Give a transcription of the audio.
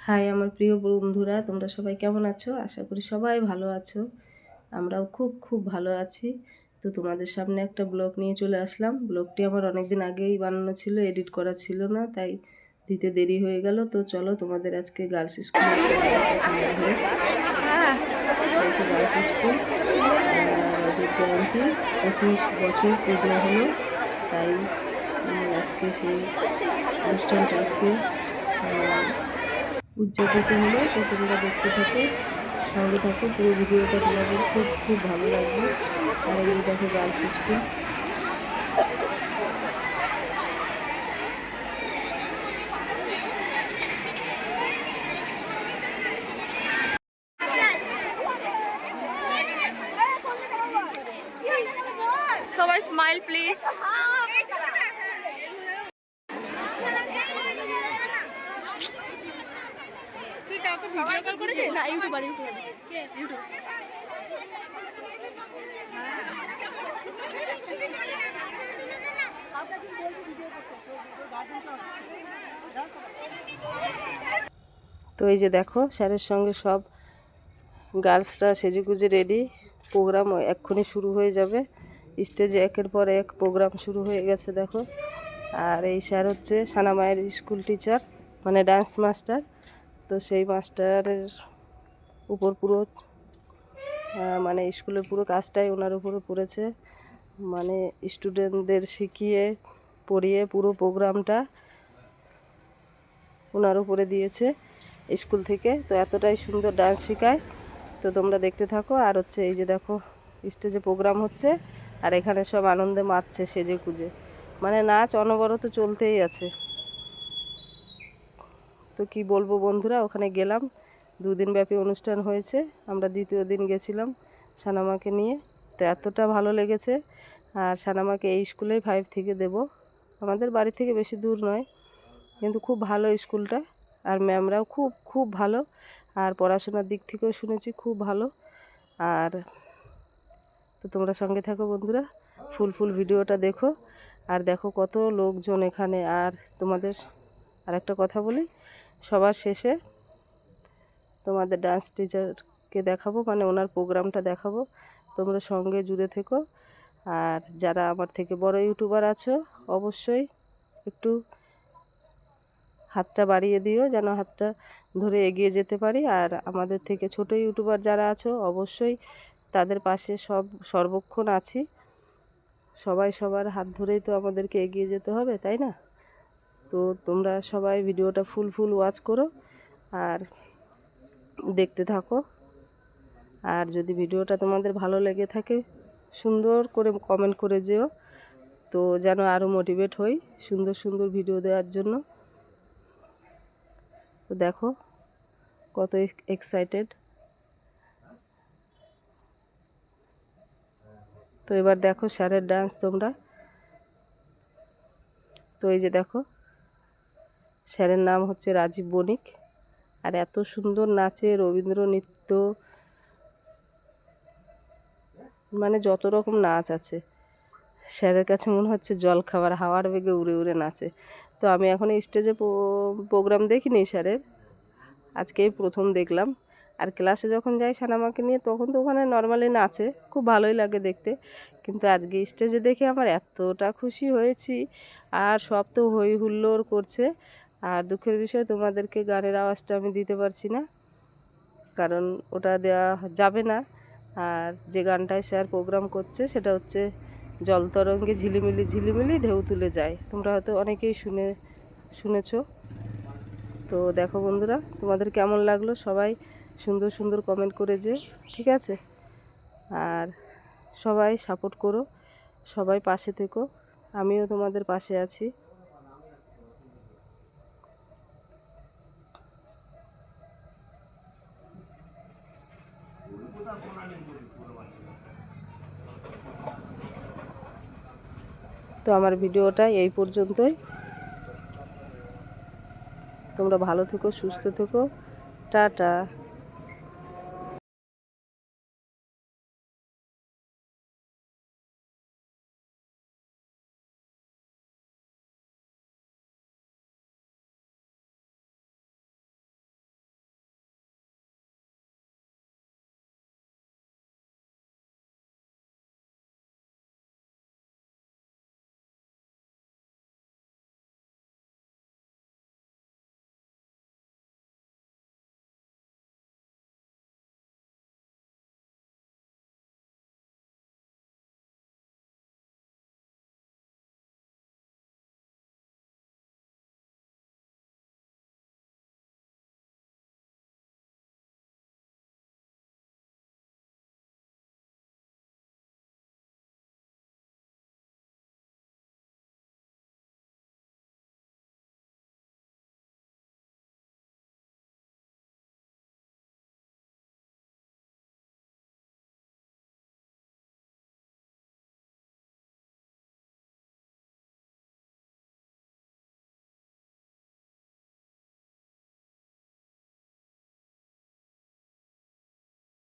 High আমার প্রিয় বন্ধুরা, তোমরা সবাই কেমন আছো? আশা করি সবাই ভালো আছো। আমরাও খুব খুব ভালো আছি। তো তোমাদের সামনে একটা ব্লগ নিয়ে চলে আসলাম। ব্লগটি আমার অনেক দিন আগেই বানানো ছিল, এডিট করা ছিল না, তাই দিতে দেরি হয়ে গেল। তো চলো তোমাদের আজকে গার্লস স্কুলের গার্লস স্কুল রজত জয়ন্তী 25 বছর পূর্ণ হলো, তাই আজকে সেই অনুষ্ঠানটা আজকে উদযাপিত হলো। তো তোমরা দেখতে থাকো, সঙ্গে থাকো, পুরো ভিডিওটা তোমাদের খুব খুব ভালো লাগবে। আর এই দেখো গার্লস স্কুল। সবাই স্মাইল প্লিজ। তুই কাউকে ভিডিও কল করেছিস? না, ইউটিউবার কে? ইউটিউব। তো এই যে দেখো স্যারের সঙ্গে সব গার্লসরা সেজেগুজে রেডি। প্রোগ্রাম এক্ষুনি শুরু হয়ে যাবে। স্টেজে একের পর এক প্রোগ্রাম শুরু হয়ে গেছে দেখো। আর এই স্যার হচ্ছে সানামায়ের স্কুল টিচার, মানে ডান্স মাস্টার। তো সেই মাস্টারের উপর পুরো মানে স্কুলের পুরো কাজটাই ওনার উপরে পড়েছে। মানে স্টুডেন্টদের শিখিয়ে পড়িয়ে পুরো প্রোগ্রামটা ওনার উপরে দিয়েছে স্কুল থেকে। তো এতটাই সুন্দর ডান্স শেখায়। তো তোমরা দেখতে থাকো। আর হচ্ছে এই যে দেখো স্টেজে প্রোগ্রাম হচ্ছে, আর এখানে সব আনন্দে মাতছে সেজে কুজে, মানে নাচ অনবরত চলতেই আছে। তো কি বলবো বন্ধুরা, ওখানে গেলাম, 2 দিন ব্যাপী অনুষ্ঠান হয়েছে। আমরা দ্বিতীয় দিন গেছিলাম সানামাকে নিয়ে। তো এতটা ভালো লেগেছে। আর সানামাকে এই স্কুলেই 5 থেকে দেব। আমাদের বাড়ি থেকে বেশি দূর নয়, কিন্তু খুব ভালো স্কুলটা। আর ম্যামরাও খুব খুব ভালো। আর পড়াশোনার দিক থেকেও শুনেছি খুব ভালো। আর তো তোমরা সঙ্গে থাকো বন্ধুরা, ফুল ভিডিওটা দেখো। আর দেখো কত লোকজন এখানে। আর তোমাদের আর একটা কথা বলি, সবার শেষে তোমাদের ডান্স টিচারকে দেখাবো, মানে ওনার প্রোগ্রামটা দেখাবো। তোমরা সঙ্গে জুড়ে থেকো। আর যারা আমার থেকে বড় ইউটিউবার আছো, অবশ্যই একটু হাতটা বাড়িয়ে দিও, যেন হাতটা ধরে এগিয়ে যেতে পারি। আর আমাদের থেকে ছোট ইউটিউবার যারা আছো, অবশ্যই তাদের পাশে সর্বক্ষণ আছি। সবাই সবার হাত ধরেই তো আমাদেরকে এগিয়ে যেতে হবে, তাই না? তো তোমরা সবাই ভিডিওটা ফুল ওয়াচ করো আর দেখতে থাকো। আর যদি ভিডিওটা তোমাদের ভালো লেগে থাকে, সুন্দর করে কমেন্ট করে যেও, তো যেন আরও মোটিভেট হই সুন্দর ভিডিও দেওয়ার জন্য। তো দেখো কত এক্সাইটেড। তো এবার দেখো স্যারের ডান্স তোমরা। তো এই যে দেখো স্যারের নাম হচ্ছে রাজীব বণিক। আর এত সুন্দর নাচে, রবীন্দ্র নৃত্য, মানে যত রকম নাচ আছে, স্যারের কাছে মনে হচ্ছে জল খাবার, হাওয়ার বেগে উড়ে নাচে। তো আমি এখন স্টেজে প্রোগ্রাম দেখিনি স্যারের, আজকেই প্রথম দেখলাম। আর ক্লাসে যখন যাই সানামাকে নিয়ে, তখন তো ওখানে নর্মালি নাচে, খুব ভালোই লাগে দেখতে। কিন্তু আজকে স্টেজে দেখে আমার এতটা খুশি হয়েছি। আর সব তো হই হুল্লোড় করছে। আর দুঃখের বিষয়, তোমাদেরকে গানের আওয়াজটা আমি দিতে পারছি না, কারণ ওটা দেওয়া যাবে না। আর যে গানটায় স্যার প্রোগ্রাম করছে সেটা হচ্ছে জল তরঙ্গে ঝিলিমিলি ঢেউ তুলে যায়। তোমরা হয়তো অনেকেই শুনেছো। তো দেখো বন্ধুরা, তোমাদের কেমন লাগলো সবাই সুন্দর কমেন্ট করে যে, ঠিক আছে? আর সবাই সাপোর্ট করো, সবাই পাশে থেকো, আমিও তোমাদের পাশে আছি। তো আমার ভিডিওটা এই পর্যন্তই। তোমরা ভালো থেকো, সুস্থ থেকো, টাটা।